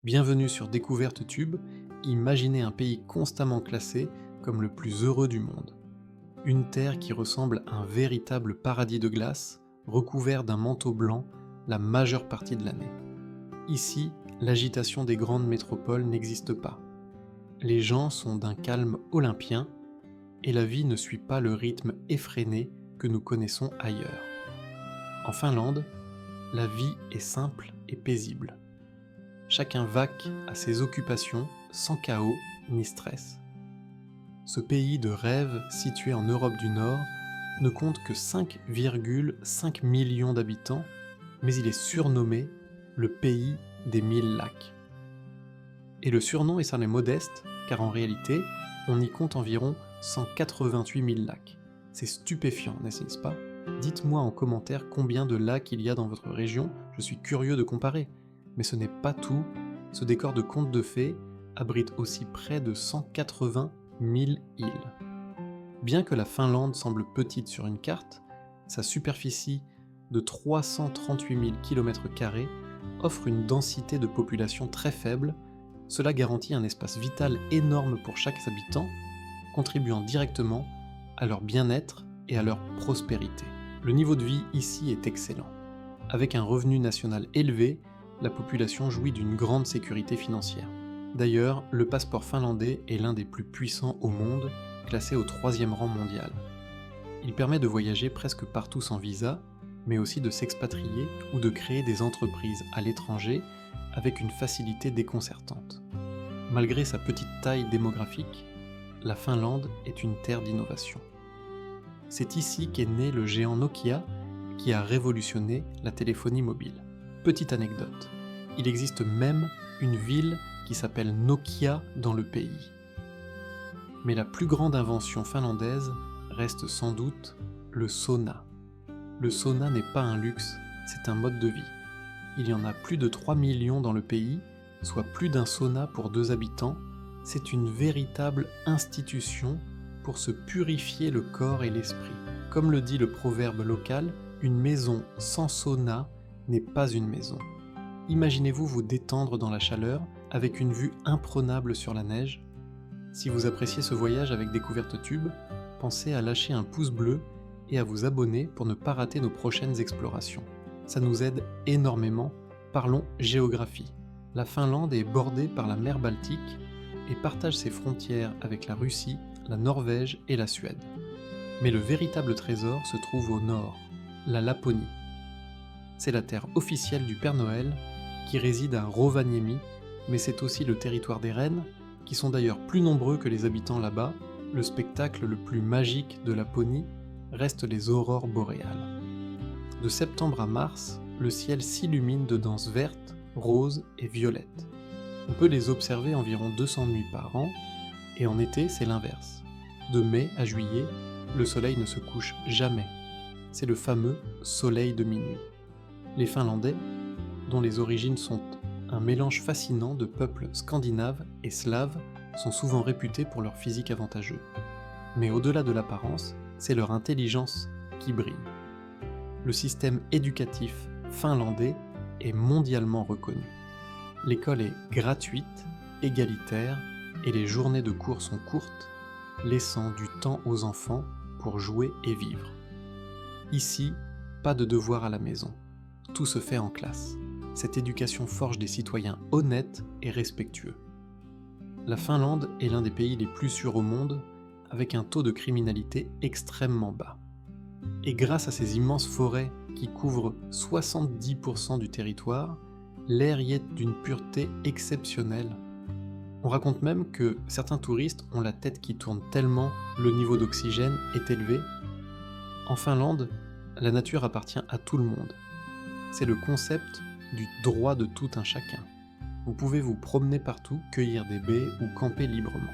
Bienvenue sur Découverte Tube, imaginez un pays constamment classé comme le plus heureux du monde. Une terre qui ressemble à un véritable paradis de glace, recouvert d'un manteau blanc la majeure partie de l'année. Ici, l'agitation des grandes métropoles n'existe pas. Les gens sont d'un calme olympien et la vie ne suit pas le rythme effréné que nous connaissons ailleurs. En Finlande, la vie est simple et paisible. Chacun vaque à ses occupations sans chaos ni stress. Ce pays de rêve situé en Europe du Nord ne compte que 5,5 millions d'habitants, mais il est surnommé le pays des 1000 lacs. Et le surnom est cerné modeste, car en réalité, on y compte environ 188 000 lacs. C'est stupéfiant, n'est-ce pas? Dites-moi en commentaire combien de lacs il y a dans votre région, je suis curieux de comparer. Mais ce n'est pas tout, ce décor de conte de fées abrite aussi près de 180 000 îles. Bien que la Finlande semble petite sur une carte, sa superficie de 338 000 km² offre une densité de population très faible. Cela garantit un espace vital énorme pour chaque habitant, contribuant directement à leur bien-être et à leur prospérité. Le niveau de vie ici est excellent. Avec un revenu national élevé, la population jouit d'une grande sécurité financière. D'ailleurs, le passeport finlandais est l'un des plus puissants au monde, classé au 3e rang mondial. Il permet de voyager presque partout sans visa, mais aussi de s'expatrier ou de créer des entreprises à l'étranger avec une facilité déconcertante. Malgré sa petite taille démographique, la Finlande est une terre d'innovation. C'est ici qu'est né le géant Nokia qui a révolutionné la téléphonie mobile. Petite anecdote, il existe même une ville qui s'appelle Nokia dans le pays. Mais la plus grande invention finlandaise reste sans doute le sauna. Le sauna n'est pas un luxe, c'est un mode de vie. Il y en a plus de 3 millions dans le pays, soit plus d'un sauna pour 2 habitants. C'est une véritable institution pour se purifier le corps et l'esprit. Comme le dit le proverbe local, une maison sans sauna n'est pas une maison. Imaginez-vous vous détendre dans la chaleur avec une vue imprenable sur la neige. Si vous appréciez ce voyage avec Découverte Tube, pensez à lâcher un pouce bleu et à vous abonner pour ne pas rater nos prochaines explorations. Ça nous aide énormément. Parlons géographie. La Finlande est bordée par la mer Baltique et partage ses frontières avec la Russie, la Norvège et la Suède. Mais le véritable trésor se trouve au nord, la Laponie. C'est la terre officielle du Père Noël qui réside à Rovaniemi, mais c'est aussi le territoire des rennes, qui sont d'ailleurs plus nombreux que les habitants là-bas. Le spectacle le plus magique de Laponie reste les aurores boréales. De septembre à mars, le ciel s'illumine de danses vertes, roses et violettes. On peut les observer environ 200 nuits par an, et en été c'est l'inverse. De mai à juillet, le soleil ne se couche jamais. C'est le fameux soleil de minuit. Les Finlandais, dont les origines sont un mélange fascinant de peuples scandinaves et slaves, sont souvent réputés pour leur physique avantageux. Mais au-delà de l'apparence, c'est leur intelligence qui brille. Le système éducatif finlandais est mondialement reconnu. L'école est gratuite, égalitaire, et les journées de cours sont courtes, laissant du temps aux enfants pour jouer et vivre. Ici, pas de devoirs à la maison. Tout se fait en classe. Cette éducation forge des citoyens honnêtes et respectueux. La Finlande est l'un des pays les plus sûrs au monde, avec un taux de criminalité extrêmement bas. Et grâce à ces immenses forêts qui couvrent 70% du territoire, l'air y est d'une pureté exceptionnelle. On raconte même que certains touristes ont la tête qui tourne tellement le niveau d'oxygène est élevé. En Finlande, la nature appartient à tout le monde. C'est le concept du droit de tout un chacun. Vous pouvez vous promener partout, cueillir des baies ou camper librement.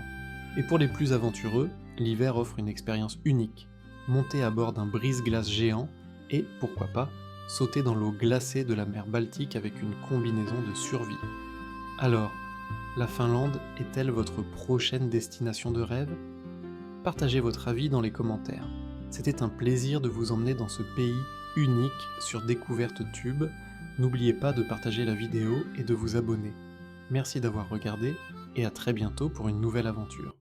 Et pour les plus aventureux, l'hiver offre une expérience unique. Monter à bord d'un brise-glace géant et, pourquoi pas, sauter dans l'eau glacée de la mer Baltique avec une combinaison de survie. Alors, la Finlande est-elle votre prochaine destination de rêve? Partagez votre avis dans les commentaires. C'était un plaisir de vous emmener dans ce pays unique sur Découverte Tube. N'oubliez pas de partager la vidéo et de vous abonner. Merci d'avoir regardé, et à très bientôt pour une nouvelle aventure.